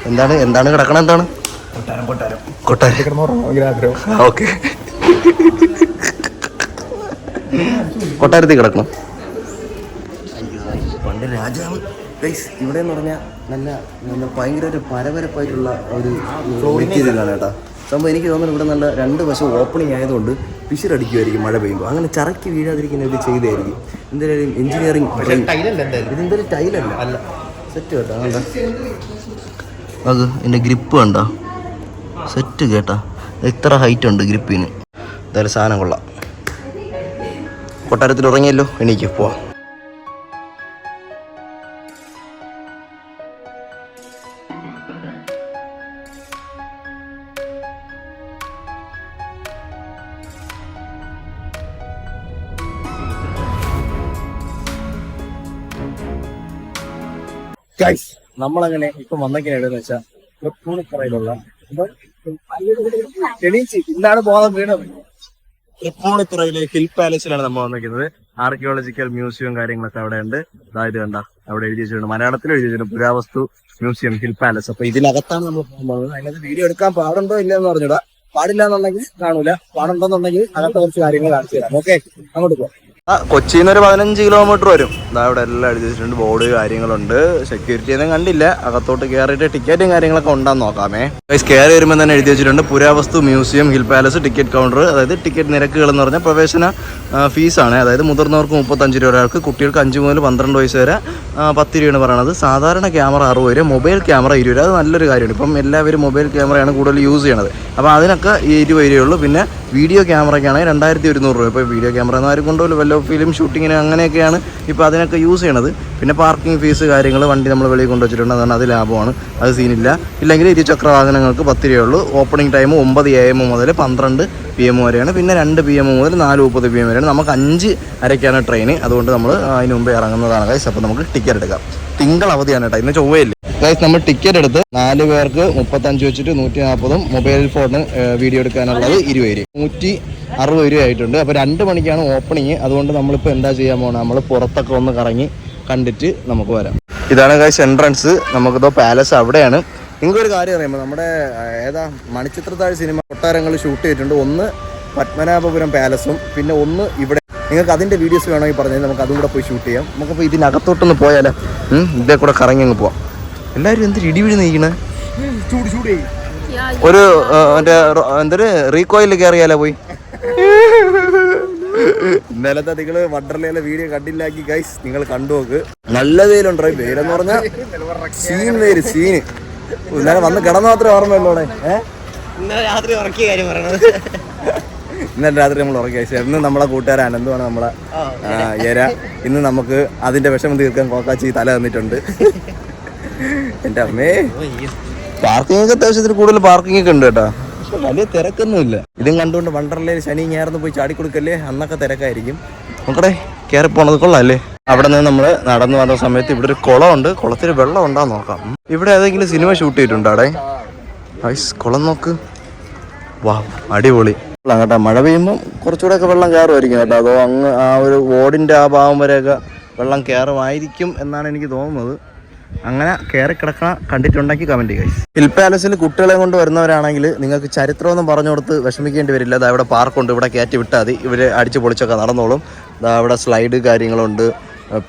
എന്താണ് എന്താണ് കിടക്കണം? എന്താണ് ഓക്കെ, കൊട്ടാരത്തിൽ കിടക്കണം. പണ്ട് രാജാവ് ഇവിടെ എന്ന് പറഞ്ഞാൽ നല്ല ഭയങ്കര ഒരു പരപരപ്പായിട്ടുള്ള ഒരു മെറ്റീരിയലാണ് കേട്ടോ സംഭവം. എനിക്ക് തോന്നുന്നു ഇവിടെ നല്ല രണ്ട് വശം ഓപ്പണിങ് ആയതുകൊണ്ട് പിശിറടിക്കുമായിരിക്കും മഴ പെയ്യുമ്പോൾ. അങ്ങനെ ചറക്കി വീഴാതിരിക്കുന്ന ഒരു ചെയ്തായിരിക്കും. എന്തായാലും എഞ്ചിനീയറിംഗ് ഇതെന്തായാലും ടൈലല്ല, അല്ല സെറ്റ് കേട്ടോ. അത് എൻ്റെ ഗ്രിപ്പ് കണ്ടോ, സെറ്റ് കേട്ടാ. ഇത്ര ഹൈറ്റ് ഉണ്ട് ഗ്രിപ്പിന്. എന്തായാലും സാധനം കൊള്ളാം. കൊട്ടാരത്തിൽ ഉറങ്ങിയല്ലോ, എണീക്ക് പോവാം. നമ്മളങ്ങനെ ഇപ്പൊ വന്നൊക്കെ എവിടെയെന്ന് വെച്ചാൽ തൃപ്പൂണിത്തുറയിലുള്ള ഇന്നാണ് ബോധം വീണത്. തൃപ്പൂണിത്തുറയിലെ ഹിൽ പാലസിലാണ് നമ്മൾ വന്നിരിക്കുന്നത്. ആർക്കിയോളജിക്കൽ മ്യൂസിയം കാര്യങ്ങളൊക്കെ അവിടെ ഉണ്ട്. അതായത് കണ്ട അവിടെ എഴുതി വെച്ചിട്ടുണ്ട്, മലയാളത്തിൽ എഴുതി വെച്ചിട്ടുണ്ട് പുരാവസ്തു മ്യൂസിയം ഹിൽ പാലസ്. അപ്പൊ ഇതിനകത്താണ് നമ്മൾ പോകുന്നത്. അതിനകത്ത് വീഡിയോ എടുക്കാൻ പാടുണ്ടോ ഇല്ലെന്ന് പറഞ്ഞിടാ. പാടില്ല എന്നുണ്ടെങ്കിൽ കാണൂല, പാടുണ്ടെന്നുണ്ടെങ്കിൽ അകത്തെ കുറച്ച് കാര്യങ്ങൾ കാണിച്ചു തരാം. ഓക്കെ, അങ്ങോട്ട് പോവാം. കൊച്ചിയിൽ നിന്ന് ഒരു 15 കിലോമീറ്റർ വരും. അവിടെ എല്ലാം എഴുതി വെച്ചിട്ടുണ്ട്, ബോർഡ് കാര്യങ്ങളുണ്ട്. സെക്യൂരിറ്റി ഒന്നും കണ്ടില്ല. അകത്തോട്ട് കയറിയിട്ട് ടിക്കറ്റും കാര്യങ്ങളൊക്കെ ഉണ്ടാന്ന് നോക്കാമേ. കയറി വരുമ്പോൾ തന്നെ എഴുതി വെച്ചിട്ടുണ്ട് പുരാവസ്തു museum hill palace ticket counter. അതായത് ടിക്കറ്റ് നിരക്കുകൾ എന്ന് പറഞ്ഞാൽ പ്രവേശന ഫീസാണ്. അതായത് മുതിർന്നവർക്ക് 35 രൂപ, ഒരാൾക്ക്, കുട്ടികൾക്ക് 5 മുതൽ 12 വയസ്സ് വരെ 10 രൂപയാണ് പറയണത്. സാധാരണ ക്യാമറ 60 രൂപ, മൊബൈൽ ക്യാമറ 20 രൂപ. അത് നല്ലൊരു കാര്യമാണ്. ഇപ്പം എല്ലാവരും മൊബൈൽ ക്യാമറയാണ് കൂടുതൽ യൂസ് ചെയ്യണത്. അപ്പോൾ അതിനൊക്കെ 20 രൂപയുള്ളൂ. പിന്നെ വീഡിയോ ക്യാമറയ്ക്കാണെങ്കിൽ 2100 രൂപ. ഇപ്പോൾ വീഡിയോ ക്യാമറ എന്ന് ആരും കൊണ്ടുപോലും വല്ല ഫിലിം ഷൂട്ടിങ്ങിന് അങ്ങനെയൊക്കെയാണ് ഇപ്പോൾ അതിനൊക്കെ യൂസ് ചെയ്യണത്. പിന്നെ പാർക്കിംഗ് ഫീസ് കാര്യങ്ങൾ, വണ്ടി നമ്മൾ വെളിയിൽ കൊണ്ടുവച്ചിട്ടുണ്ട്, അതാണ് അത് ലാഭമാണ്, അത് സീനില്ല. ഇല്ലെങ്കിൽ ഇരുചക്ര വാഹനങ്ങൾക്ക് 10 രൂപയുള്ളൂ. ഓപ്പണിംഗ് ടൈം 9 AM മുതൽ 12 PM വരെയാണ്. പിന്നെ 2 PM മുതൽ 4:30 PM വരെയാണ്. നമുക്ക് 5:30 ട്രെയിൻ. അതുകൊണ്ട് നമ്മൾ അതിന് മുമ്പേ ഇറങ്ങുന്നതാണ് ഗൈസ്. അപ്പോൾ നമുക്ക് ടിക്കറ്റ് എടുക്കാം. തിങ്കൾ അവധിയാണ് കേട്ടോ, ഇന്ന് ചൊവ്വയില്ലേ ഗൈസ്. നമ്മൾ ടിക്കറ്റ് എടുത്ത് 4 പേർക്ക് 35 വെച്ചിട്ട് 140, മൊബൈൽ ഫോണിന് വീഡിയോ എടുക്കാനുള്ളത് 20, 160 രൂപ ആയിട്ടുണ്ട്. അപ്പോൾ 2 മണിക്കാണ് ഓപ്പണിങ്. അതുകൊണ്ട് നമ്മളിപ്പോൾ എന്താ ചെയ്യാൻ പോകണം, നമ്മൾ പുറത്തൊക്കെ ഒന്ന് കറങ്ങി കണ്ടിട്ട് നമുക്ക് വരാം. ഇതാണ് ഗൈസ് എൻട്രൻസ്. നമുക്കിതോ പാലസ് അവിടെയാണ്. നിങ്ങൾക്കൊരു കാര്യം അറിയുമ്പോൾ നമ്മുടെ ഏതാ മണിച്ചിത്രത്താഴ് സിനിമ കൊട്ടാരങ്ങൾ ഷൂട്ട് ചെയ്തിട്ടുണ്ട്. ഒന്ന് പത്മനാഭപുരം പാലസും പിന്നെ ഒന്ന് ഇവിടെ. നിങ്ങൾക്ക് അതിൻ്റെ വീഡിയോസ് വേണമെങ്കിൽ പറഞ്ഞാൽ നമുക്ക് അതും കൂടെ പോയി ഷൂട്ട് ചെയ്യാം. നമുക്കിപ്പോൾ ഇതിനകത്തോട്ടൊന്ന് പോയാലോ, ഇതേ കൂടെ കറങ്ങി അങ്ങ് പോവാം. എല്ലാവരും എന്തൊരു ഇടിപിടി നീക്കണേ. ഒരു എന്തൊരു റീകോയിൽ കയറിയാലോ പോയി. ഇന്നലത്തെ നിങ്ങൾ വണ്ടർലയിലെ വീഡിയോ കണ്ടില്ലാക്കി ഗൈസ്, നിങ്ങൾ കണ്ടു നോക്ക്. നല്ല വെയിലുണ്ടോ, വെയിലെന്ന് പറഞ്ഞാൽ സീൻ വെയിൽ, സീന്. ഇന്നലെ വന്ന് കിടന്ന മാത്രമേ ഓർമ്മയുള്ളൂടെ. ഇന്നലെ രാത്രി ഉറക്കിയ കാര്യം പറയണത്. ഇന്നലെ രാത്രി നമ്മൾ ഉറക്കിയ ശേഷം ഇന്ന് നമ്മളെ കൂട്ടുകാരൻ അനന്തുമാണ് നമ്മളെ എര. ഇന്ന് നമുക്ക് അതിന്റെ വിഷമം തീർക്കാൻ കോക്കാച്ചി തല തന്നിട്ടുണ്ട്. എന്റെ അമ്മേ, പാർക്കിംഗ് ഒക്കെ അത്യാവശ്യത്തിന് കൂടുതൽ പാർക്കിംഗ് ഒക്കെ ഉണ്ട് കേട്ടോ. വലിയ തിരക്കൊന്നുമില്ല. ഇതും കണ്ടുകൊണ്ട് വണ്ടർലയിൽ ശനി ഞായർന്ന് പോയി ചാടിക്കൊടുക്കല്ലേ, അന്നൊക്കെ തിരക്കായിരിക്കും. നോക്കട്ടെ, കയറി പോണത് കൊള്ളാല്ലേ. അവിടെ നിന്ന് നമ്മൾ നടന്നു വന്ന സമയത്ത് ഇവിടെ ഒരു കുളമുണ്ട്. കുളത്തിൽ വെള്ളം ഉണ്ടാന്ന് നോക്കാം. ഇവിടെ ഏതെങ്കിലും സിനിമ ഷൂട്ട് ചെയ്തിട്ടുണ്ടോ അവിടെ? കുളം നോക്ക്, വാ അടിപൊളി. കേട്ടോ, മഴ പെയ്യുമ്പോൾ കുറച്ചുകൂടെ ഒക്കെ വെള്ളം കയറുമായിരിക്കും കേട്ടോ. അതോ അങ്ങ് ആ ഒരു ഓടിൻ്റെ ആ ഭാഗം വരെയൊക്കെ വെള്ളം കയറുമായിരിക്കും എന്നാണ് എനിക്ക് തോന്നുന്നത്. അങ്ങനെ കയറി കിടക്കണ കണ്ടിട്ടുണ്ടെങ്കിൽ കമൻറ്റ് ചെയ്യുക. ഹിൽ പാലസിൽ കുട്ടികളെ കൊണ്ട് വരുന്നവരാണെങ്കിൽ നിങ്ങൾക്ക് ചരിത്രമൊന്നും പറഞ്ഞു കൊടുത്ത് വിഷമിക്കേണ്ടി വരില്ല. അതാ ഇവിടെ പാർക്കുണ്ട്, ഇവിടെ കയറ്റി വിട്ടാൽ മതി. ഇവർ അടിച്ച് പൊളിച്ചൊക്കെ നടന്നോളും. അതാ അവിടെ സ്ലൈഡ് കാര്യങ്ങളുണ്ട്,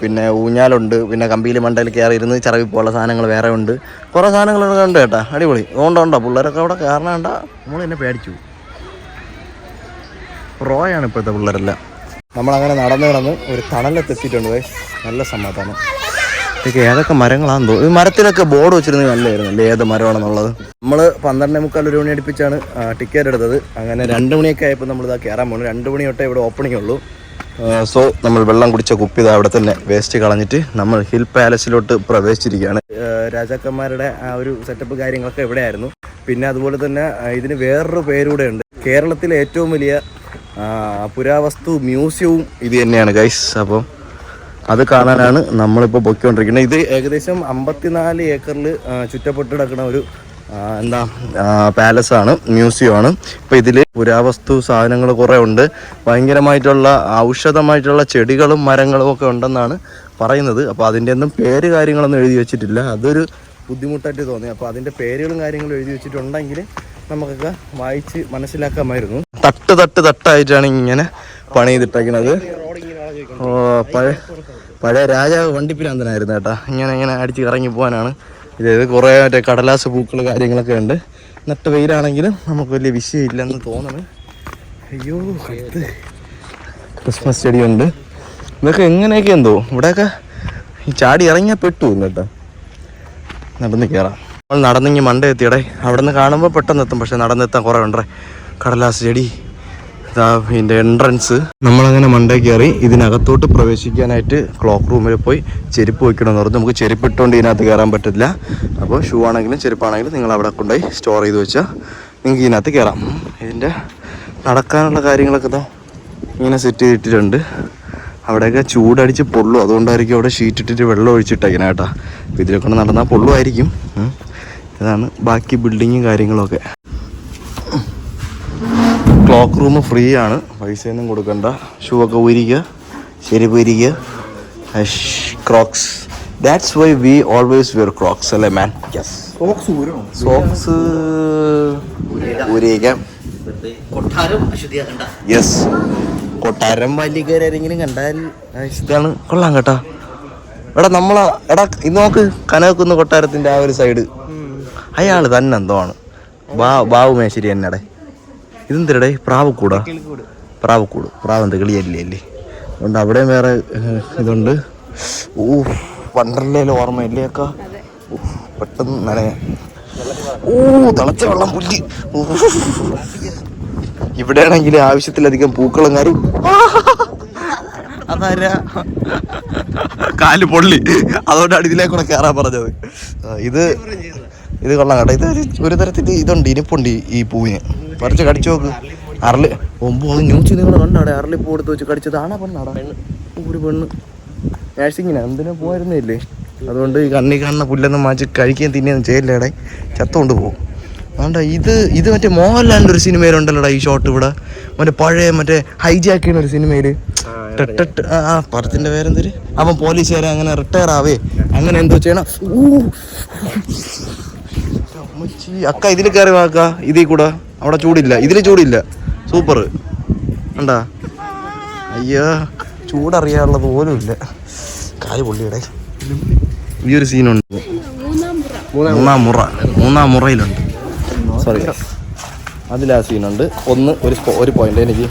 പിന്നെ ഊഞ്ഞാലുണ്ട്, പിന്നെ കമ്പിയിൽ മണ്ടയിൽ കയറി ഇരുന്ന് ചിറവി പോലുള്ള സാധനങ്ങൾ വേറെ ഉണ്ട്. കുറേ സാധനങ്ങളൊക്കെ ഉണ്ട് കേട്ടോ, അടിപൊളി. അതുകൊണ്ടുണ്ടോ പിള്ളേരൊക്കെ അവിടെ കയറണ കണ്ട നമ്മൾ എന്നെ പേടിച്ചു. റോയാണ് ഇപ്പോഴത്തെ പിള്ളേരെല്ലാം. നമ്മളങ്ങനെ നടന്ന് ഒരു തണലെത്തിയിട്ടുണ്ട്. നല്ല സമാധാനം. ഇതൊക്കെ ഏതൊക്കെ മരങ്ങളാണെന്ന് തോന്നുന്നു. ഈ മരത്തിലൊക്കെ ബോർഡ് വെച്ചിരുന്നെങ്കിൽ നല്ലതായിരുന്നു അല്ലേ, ഏത് മരമാണെന്നുള്ളത്. നമ്മൾ 12:45 1 മണി അടുപ്പിച്ചാണ് ടിക്കറ്റ് എടുത്തത്. അങ്ങനെ 2 മണിയൊക്കെ ആയപ്പോൾ നമ്മളിതാ കയറാൻ പോകുന്നു. 2 മണി തൊട്ടേ ഇവിടെ ഓപ്പണിംഗ് ഉള്ളൂ. സോ നമ്മൾ വെള്ളം കുടിച്ച കുപ്പി ഇതാ അവിടെ തന്നെ വേസ്റ്റ് കളഞ്ഞിട്ട് നമ്മൾ ഹിൽ പാലസിലോട്ട് പ്രവേശിച്ചിരിക്കുകയാണ്. രാജാക്കന്മാരുടെ ആ ഒരു സെറ്റപ്പ് കാര്യങ്ങളൊക്കെ ഇവിടെയായിരുന്നു. പിന്നെ അതുപോലെ തന്നെ ഇതിന് വേറൊരു പേരൂടെ ഉണ്ട്. കേരളത്തിലെ ഏറ്റവും വലിയ പുരാവസ്തു മ്യൂസിയവും ഇത് തന്നെയാണ് ഗൈസ്. അപ്പം അത് കാണാനാണ് നമ്മളിപ്പോൾ പൊയ്ക്കൊണ്ടിരിക്കുന്നത്. ഇത് ഏകദേശം 54 ഏക്കറിൽ ചുറ്റപ്പെട്ട് കിടക്കുന്ന ഒരു പാലസാണ്, മ്യൂസിയമാണ്. ഇപ്പോൾ ഇതിൽ പുരാവസ്തു സാധനങ്ങൾ കുറേ ഉണ്ട്. ഭയങ്കരമായിട്ടുള്ള ഔഷധമായിട്ടുള്ള ചെടികളും മരങ്ങളും ഒക്കെ ഉണ്ടെന്നാണ് പറയുന്നത്. അപ്പോൾ അതിൻ്റെ ഒന്നും പേര് കാര്യങ്ങളൊന്നും എഴുതി വെച്ചിട്ടില്ല. അതൊരു ബുദ്ധിമുട്ടായിട്ട് തോന്നി. അപ്പോൾ അതിൻ്റെ പേരുകളും കാര്യങ്ങളും എഴുതി വെച്ചിട്ടുണ്ടെങ്കിൽ നമുക്കൊക്കെ വായിച്ച് മനസ്സിലാക്കാമായിരുന്നു. തട്ടായിട്ടാണ് ഇങ്ങനെ പണി ചെയ്തിട്ടേക്കുന്നത്. പഴയ രാജാവ് വണ്ടിപ്പിരാന്തനായിരുന്നു കേട്ടോ. ഇങ്ങനെ അടിച്ച് ഇറങ്ങി പോകാനാണ് ഇത്. കുറേ മറ്റേ കടലാസ് പൂക്കൾ കാര്യങ്ങളൊക്കെ ഉണ്ട്. നട്ട വെയിലാണെങ്കിലും നമുക്ക് വലിയ വിഷയമില്ലെന്ന് തോന്നണം. അയ്യോ, ക്രിസ്മസ് ചെടി ഉണ്ട്. ഇതൊക്കെ എങ്ങനെയൊക്കെ എന്തോ ഇവിടെയൊക്കെ ഈ ചാടി ഇറങ്ങിയാൽ പെട്ടു കേട്ടോ. നടന്ന് കയറാം. നമ്മൾ നടന്നിങ്ങി മണ്ട എത്തിയടേ. അവിടെ നിന്ന് കാണുമ്പോൾ പെട്ടെന്ന് എത്തും, പക്ഷെ നടന്നെത്താൻ കുറേ ഉണ്ടേ. കടലാസ് ചെടി, ഇതാ ഇതിൻ്റെ എൻട്രൻസ്. നമ്മളങ്ങനെ മണ്ടേ കയറി. ഇതിനകത്തോട്ട് പ്രവേശിക്കാനായിട്ട് ക്ലോക്ക് റൂമിൽ പോയി ചെരുപ്പ് വയ്ക്കണമെന്ന് പറഞ്ഞു. നമുക്ക് ചെരുപ്പ് ഇട്ടുകൊണ്ട് ഇതിനകത്ത് കയറാൻ പറ്റില്ല. അപ്പോൾ ഷൂ ആണെങ്കിലും ചെരുപ്പാണെങ്കിലും നിങ്ങൾ അവിടെ കൊണ്ടുപോയി സ്റ്റോർ ചെയ്ത് വെച്ചാൽ നിങ്ങൾക്ക് ഇതിനകത്ത് കയറാം. ഇതിൻ്റെ നടക്കാനുള്ള കാര്യങ്ങളൊക്കെ ഇതാ ഇങ്ങനെ സെറ്റ് ചെയ്തിട്ടുണ്ട്. അവിടെയൊക്കെ ചൂടടിച്ച് പൊള്ളും, അതുകൊണ്ടായിരിക്കും അവിടെ ഷീറ്റ് ഇട്ടിട്ട് വെള്ളം ഒഴിച്ചിട്ടേക്കണേ കേട്ടോ. അപ്പോൾ ഇതിലൊക്കെ നടന്നാൽ പൊള്ളുമായിരിക്കും. ഇതാണ് ബാക്കി ബിൽഡിങ്ങും കാര്യങ്ങളൊക്കെ. ക്ലോക്ക് റൂം ഫ്രീ ആണ്, പൈസയൊന്നും കൊടുക്കണ്ട. ഷൂ ഒക്കെ ഊരിക്കുക, ചെരുപ്പ് ഊരിക്കുക. Crocs, that's why we always wear crocs അല്ലേ മാൻ? സോക്സ് ഊരിയേക്കാം. യെസ്, കൊട്ടാരം വലിയക്കാരെങ്കിലും കണ്ടാൽ ഇതാണ്. കൊള്ളാം കേട്ടോ. എടാ ഇത് നോക്ക്, കനകക്കുന്ന് കൊട്ടാരത്തിന്റെ ആ ഒരു സൈഡ് അയാള് തന്നെ എന്തോ ആണ്. ബാബു മേശ്ശേരി എന്നടേ. ഇതെന്തിരടേ? പ്രാവക്കൂട്. പ്രാവെന്ത് കിളിയല്ലേ അല്ലേ? അതുകൊണ്ട് അവിടെയും വേറെ ഇതുണ്ട്. വണ്ടർലയിലെ ഓർമ്മയില്ലേ അക്ക? പെട്ടെന്ന് നനയാ. തിളച്ച വെള്ളം പുല്ല്. ഇവിടെയാണെങ്കിൽ ആവശ്യത്തിലധികം പൂക്കളും കാര്യം. അതാരാ? കാല് പൊള്ളി, അതുകൊണ്ടാണ് ഇതിലേക്കൂടെ കയറാൻ പറഞ്ഞത്. ഇത് കൊള്ളാം കേട്ടോ. ഇത് ഒരു തരത്തിൽ ഇതുണ്ട്, ഇനിപ്പുണ്ട് ഈ പൂവിന്. പറിച്ച് കടിച്ചു നോക്ക്. ന്യൂസ് നിങ്ങൾ കണ്ടാടെ? അരളിപ്പൂ എടുത്ത് വെച്ച് കടിച്ചത് ആണാ പെണ്ണാടാ? ഒരു പെണ്ണ് നേഴ്സിങ്ങിനാ എന്തിനാ പോയിരുന്നില്ലേ? അതുകൊണ്ട് ഈ കണ്ണി കാണുന്ന പുല്ലൊന്നും മാറ്റി കഴിക്കുകയും തിന്നുകയും ചെയ്യില്ലേടെ, ചത്തുകൊണ്ട് പോകും. അതുകൊണ്ട് ഇത് മറ്റേ മോഹൻലാലിൻ്റെ ഒരു സിനിമയിലുണ്ടല്ലോടാ ഈ ഷോട്ട്. ഇവിടെ പഴയ ഹൈജാക്ക് ചെയ്യുന്ന ഒരു സിനിമയിൽ പടത്തിൻ്റെ പേരെന്തൊരു, അവൻ പോലീസുകാരെ അങ്ങനെ റിട്ടയർ ആവേ അങ്ങനെ എന്തോ ചെയ്യണം. അക്ക ഇതിൽ കയറി വാക്ക. ഇതിൽ കൂടെ അവിടെ ചൂടില്ല, ഇതിൽ ചൂടില്ല. സൂപ്പർ കണ്ടാ? അയ്യോ, ചൂടറിയാനുള്ളത് പോലും ഇല്ല. കാല് പൊള്ളിയുടെ ഈ ഒരു സീനുണ്ട്. മൂന്നാം മുറയിലുണ്ട്. സോറി, അതിലാ സീനുണ്ട്. ഒരു പോയിന്റ് എനിക്ക്.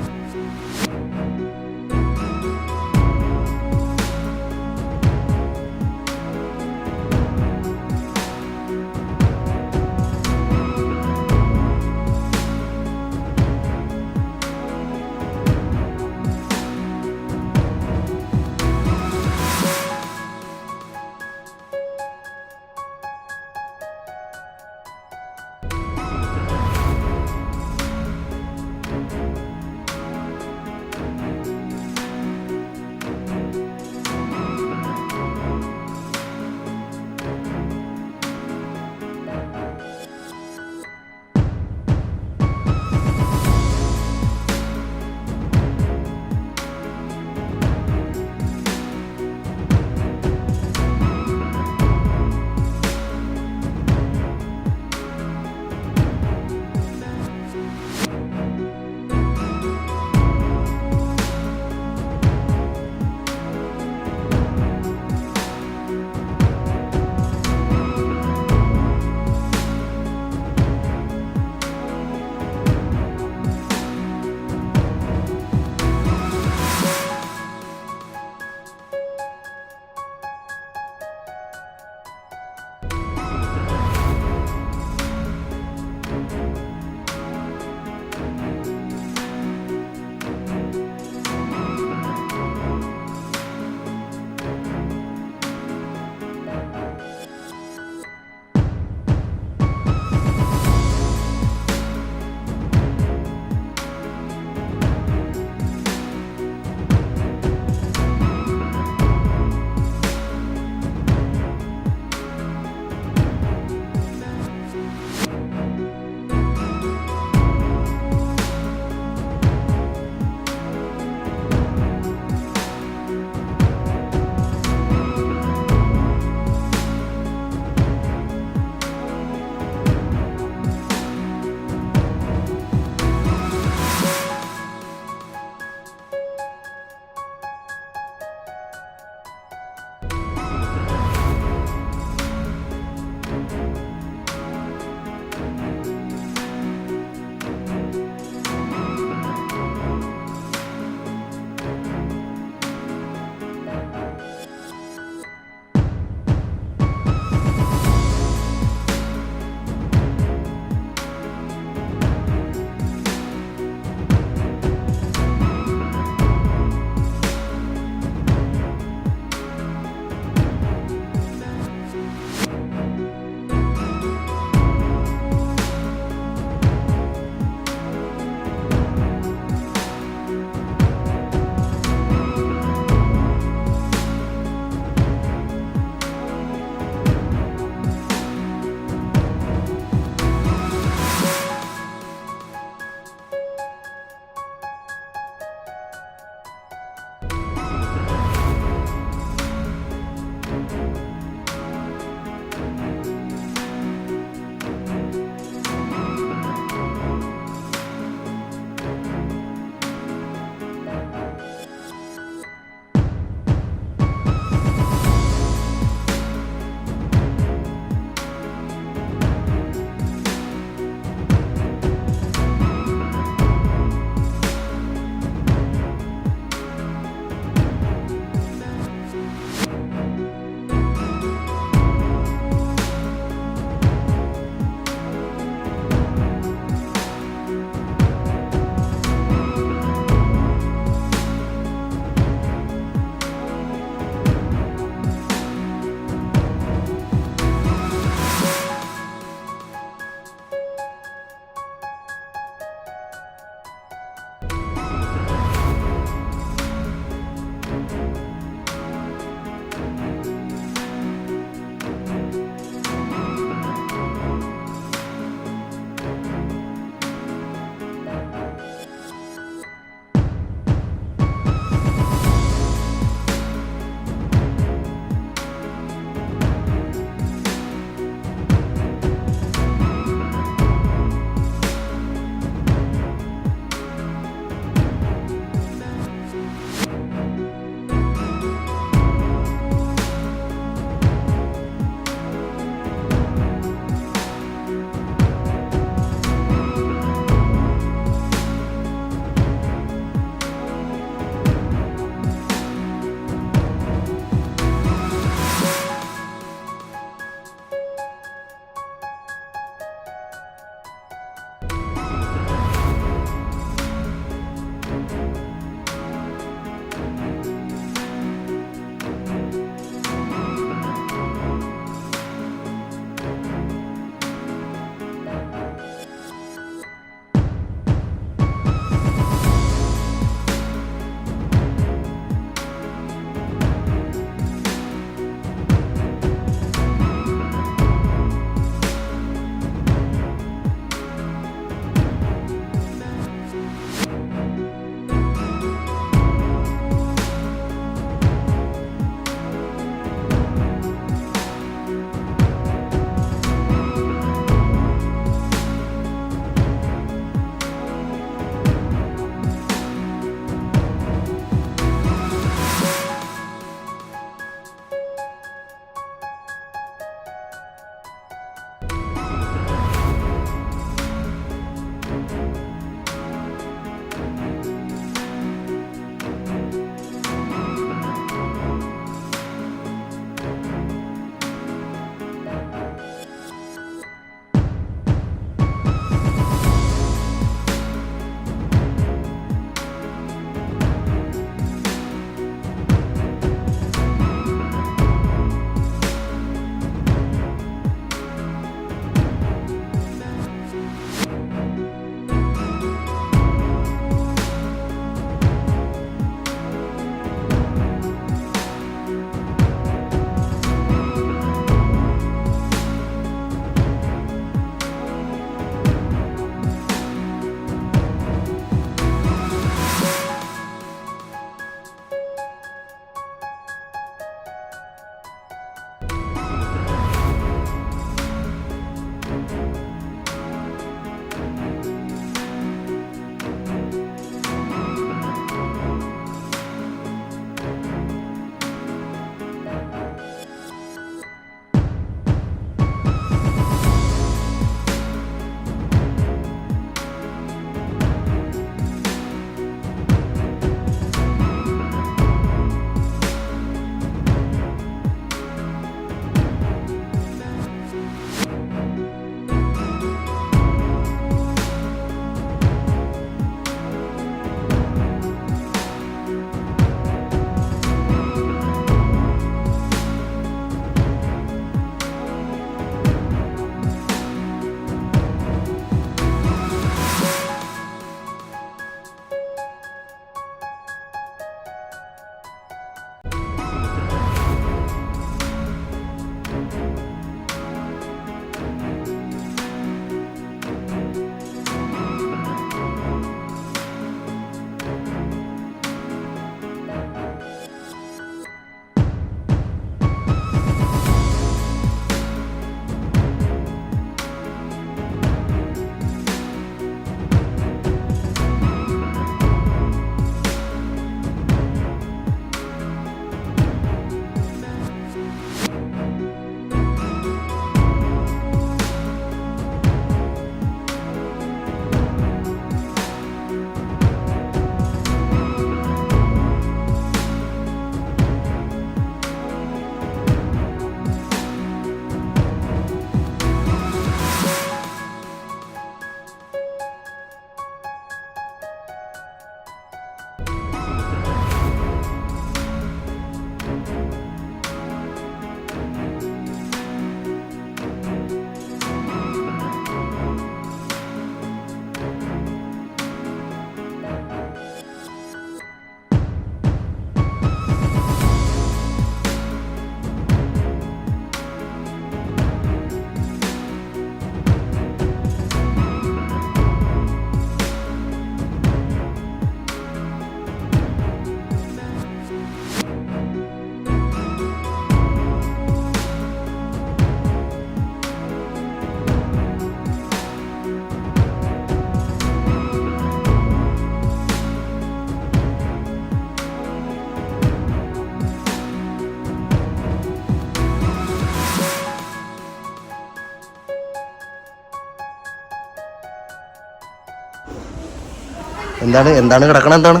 എന്താണ് കിടക്കണം? എന്താണ്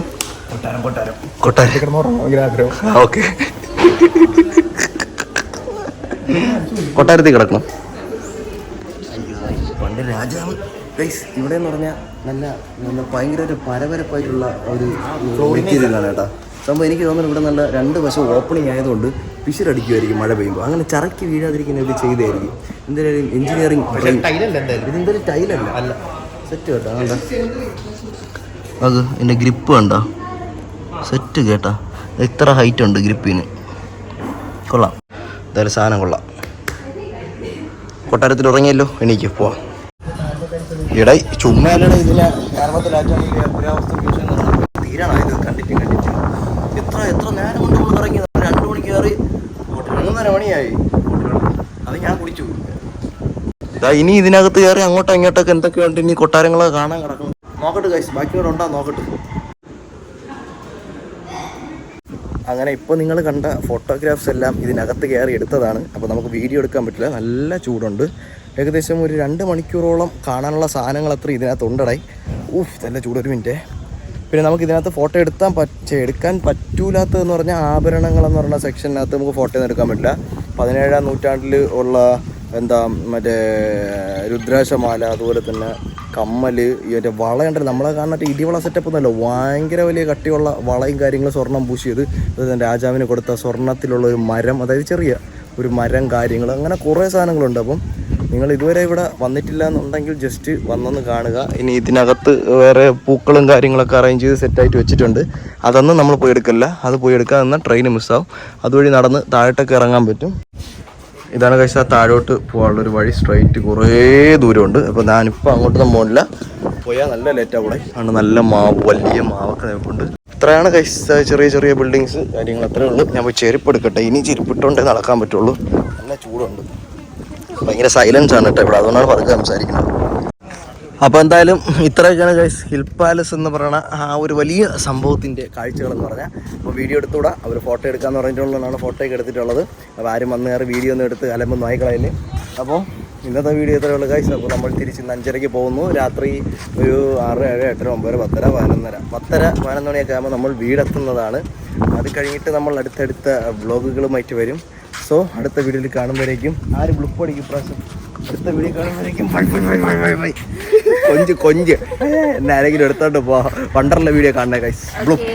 ഓക്കെ, കൊട്ടാരത്തിൽ കിടക്കണം. പണ്ട് രാജാവ് ഇവിടെ എന്ന് പറഞ്ഞാൽ നല്ല ഭയങ്കര ഒരു പരപരപ്പായിട്ടുള്ള ഒരു മെറ്റീരിയലാണ് കേട്ടോ സംഭവം. എനിക്ക് തോന്നുന്നു ഇവിടെ നല്ല 2 വശം ഓപ്പണിങ് ആയതുകൊണ്ട് പിശുരടിക്കുമായിരിക്കും മഴ പെയ്യുമ്പോൾ. അങ്ങനെ ചറക്കി വീഴാതിരിക്കുന്ന ഇത് ചെയ്തായിരിക്കും. എന്തായാലും എഞ്ചിനീയറിംഗ് ഇതെന്തായാലും ടൈലല്ല, അല്ല സെറ്റ് കേട്ടോ. കണ്ട അത് എൻ്റെ ഗ്രിപ്പ് കണ്ടോ, സെറ്റ് കേട്ടാ. ഇത്ര ഹൈറ്റ് ഉണ്ട് ഗ്രിപ്പിന്, കൊള്ളാം. എന്തായാലും സാധനം കൊള്ളാം. കൊട്ടാരത്തിൽ ഉറങ്ങിയല്ലോ, എണീക്ക് പോവാം. ഇട ചുമ്മാലയുടെ ഇതിനെ കേരളത്തിലാറ്റാണെങ്കിൽ പുരാവസ്തു മ്യൂസിയം തീരാണായത്. കണ്ടിട്ട് എത്ര നേരം കൊണ്ട് നമ്മൾ ഇറങ്ങി. 2 മണിക്ക് കയറി 3:30 മണിയായി. അത് ഞാൻ കുടിച്ചു. ഇനി ഇതിനകത്ത് കയറി അങ്ങോട്ടോ ഇങ്ങോട്ടൊക്കെ എന്തൊക്കെയുണ്ട്. ഇനി കൊട്ടാരങ്ങളൊക്കെ കാണാൻ കിടക്കണം. നോക്കട്ടെ ഗൈസ്, ബാക്കിയോടെ ഉണ്ടോ നോക്കട്ടെ. അങ്ങനെ ഇപ്പോൾ നിങ്ങൾ കണ്ട ഫോട്ടോഗ്രാഫ്സ് എല്ലാം ഇതിനകത്ത് കയറി എടുത്തതാണ്. അപ്പോൾ നമുക്ക് വീഡിയോ എടുക്കാൻ പറ്റില്ല, നല്ല ചൂടുണ്ട്. ഏകദേശം ഒരു 2 മണിക്കൂറോളം കാണാനുള്ള സാധനങ്ങൾ അത്ര ഇതിനകത്ത് ഉണ്ടടായി. നല്ല ചൂട്. ഒരു മിനിറ്റ്. പിന്നെ നമുക്ക് ഇതിനകത്ത് ഫോട്ടോ എടുക്കാൻ പറ്റൂലാത്തതെന്ന് പറഞ്ഞാൽ ആഭരണങ്ങളെന്ന് പറഞ്ഞ സെക്ഷനകത്ത് നമുക്ക് ഫോട്ടോ ഒന്നും എടുക്കാൻ പറ്റില്ല. 17-ാം നൂറ്റാണ്ടിൽ ഉള്ള മറ്റേ രുദ്രാക്ഷമാല, അതുപോലെ തന്നെ കമ്മൽ, മറ്റേ വളയുണ്ടല്ലോ, നമ്മളെ കാണാൻ ഇടിവള സെറ്റപ്പ് ഒന്നുമല്ല, ഭയങ്കര വലിയ കട്ടിയുള്ള വളയും കാര്യങ്ങളും സ്വർണ്ണം പൂശിയത്. അതുപോലെ രാജാവിന് കൊടുത്ത സ്വർണ്ണത്തിലുള്ള ഒരു മരം, അതായത് ചെറിയ ഒരു മരം കാര്യങ്ങൾ, അങ്ങനെ കുറേ സാധനങ്ങളുണ്ട്. അപ്പം നിങ്ങൾ ഇതുവരെ ഇവിടെ വന്നിട്ടില്ല എന്നുണ്ടെങ്കിൽ ജസ്റ്റ് വന്നൊന്ന് കാണുക. ഇനി ഇതിനകത്ത് വേറെ പൂക്കളും കാര്യങ്ങളൊക്കെ അറേഞ്ച് ചെയ്ത് സെറ്റായിട്ട് വെച്ചിട്ടുണ്ട്. അതൊന്നും നമ്മൾ പോയി എടുക്കില്ല. അത് പോയി എടുക്കാൻ നിന്നാൽ ട്രെയിൻ മിസ്സാവും. അതുവഴി നടന്ന് താഴോട്ടൊക്കെ ഇറങ്ങാൻ പറ്റും. ഇതാണ് കഴിച്ചാൽ താഴോട്ട് പോകാനുള്ളൊരു വഴി. സ്ട്രൈറ്റ് കുറേ ദൂരമുണ്ട്. അപ്പോൾ ഞാനിപ്പോൾ അങ്ങോട്ടൊന്നും പോകില്ല, പോയാൽ നല്ല ലേറ്റാണ്. ഇവിടെ ആണ് നല്ല മാവ്, വലിയ മാവൊക്കെ നിൽപ്പുണ്ട്. ഇത്രയാണ് കഴിച്ച ചെറിയ ചെറിയ ബിൽഡിങ്സ് കാര്യങ്ങൾ, അത്രേ ഉള്ളൂ. ഞാൻ പോയി ചെരുപ്പ് എടുക്കട്ടെ. ഇനി ചെരുപ്പിട്ടുകൊണ്ടേ നടക്കാൻ പറ്റുള്ളൂ. നല്ല ചൂടുണ്ട്, ഭയങ്കര സൈലൻസ് ആണ് കേട്ടോ ഇവിടെ, അതുകൊണ്ടാണ് പറഞ്ഞ് സംസാരിക്കുന്നത്. അപ്പോൾ എന്തായാലും ഇത്രയൊക്കെയാണ് ഗൈസ് ഹിൽ പാലസ് എന്ന് പറയുന്ന ആ ഒരു വലിയ സംഭവത്തിൻ്റെ കാഴ്ചകളെന്ന് പറഞ്ഞാൽ. അപ്പോൾ വീഡിയോ എടുത്തുകൂടാ, അവർ ഫോട്ടോ എടുക്കാമെന്ന് പറഞ്ഞിട്ടുള്ളതാണ് ഫോട്ടോയൊക്കെ എടുത്തിട്ടുള്ളത്. അപ്പോൾ ആരും വന്ന് കയറി വീഡിയോ ഒന്നും എടുത്ത് അലമ്പൊന്നും ആയിക്കളയില്ലേ. അപ്പോൾ ഇന്നത്തെ വീഡിയോ ഇത്രയുള്ള ഗൈസ്. അപ്പോൾ നമ്മൾ തിരിച്ച് 5:30 പോകുന്നു. രാത്രി ഒരു 6, 7, 8, 9, 10, 11, 11 മണിയൊക്കെ ആകുമ്പോൾ നമ്മൾ വീടെത്തുന്നതാണ്. അത് കഴിഞ്ഞിട്ട് നമ്മൾ അടുത്തടുത്ത വ്ളോഗുകളുമായിട്ട് വരും. സോ അടുത്ത വീഡിയോയിൽ കാണുമ്പോഴേക്കും ആര് ബ്ലുപ്പ് അടിക്കും പ്രാവശ്യം. അടുത്ത വീഡിയോ കാണുമ്പോഴേക്കും കൊഞ്ച് എന്നെ ആരെങ്കിലും എടുത്തോണ്ട് പോ. വണ്ടർല വീഡിയോ കാണണേ ഗൈസ്. ബ്ലുപ്പ്.